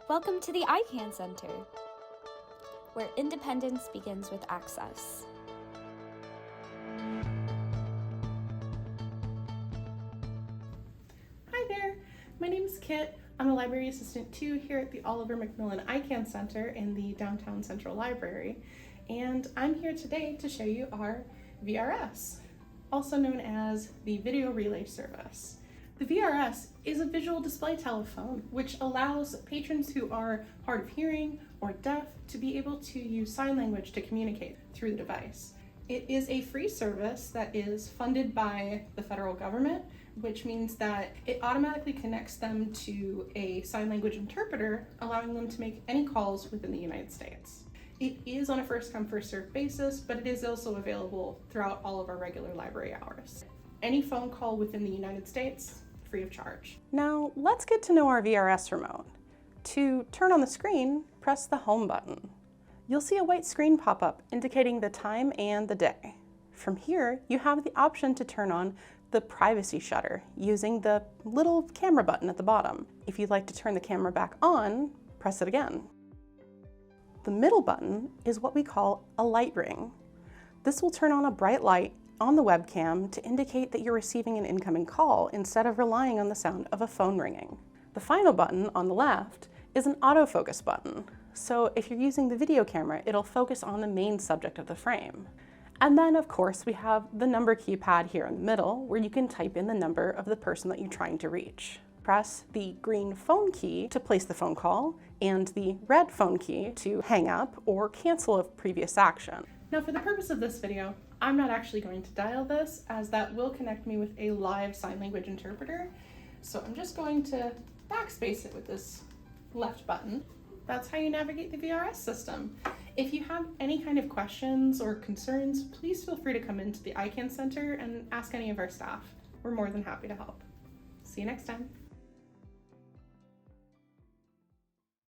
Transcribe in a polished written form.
Welcome to the ICANN Center, where independence begins with access. Hi there, my name is Kit. I'm a library assistant 2 here at the OliverMcMillan ICANN Center in the Downtown Central Library, and I'm here today to show you our VRS, also known as the Video Relay Service. The VRS is a visual display telephone which allows patrons who are hard of hearing or deaf to be able to use sign language to communicate through the device. It is a free service that is funded by the federal government, which means that it automatically connects them to a sign language interpreter, allowing them to make any calls within the United States. It is on a first-come, first-served basis, but it is also available throughout all of our regular library hours. Any phone call within the United States, free of charge. Now, let's get to know our VRS remote. To turn on the screen, press the home button. You'll see a white screen pop up indicating the time and the day. From here, you have the option to turn on the privacy shutter using the little camera button at the bottom. If you'd like to turn the camera back on, press it again. The middle button is what we call a light ring. This will turn on a bright light on the webcam to indicate that you're receiving an incoming call instead of relying on the sound of a phone ringing. The final button on the left is an autofocus button. So if you're using the video camera, it'll focus on the main subject of the frame. And then of course we have the number keypad here in the middle where you can type in the number of the person that you're trying to reach. Press the green phone key to place the phone call and the red phone key to hang up or cancel a previous action. Now for the purpose of this video, I'm not actually going to dial this as that will connect me with a live sign language interpreter. So I'm just going to backspace it with this left button. That's how you navigate the VRS system. If you have any kind of questions or concerns, please feel free to come into the ICANN Center and ask any of our staff. We're more than happy to help. See you next time.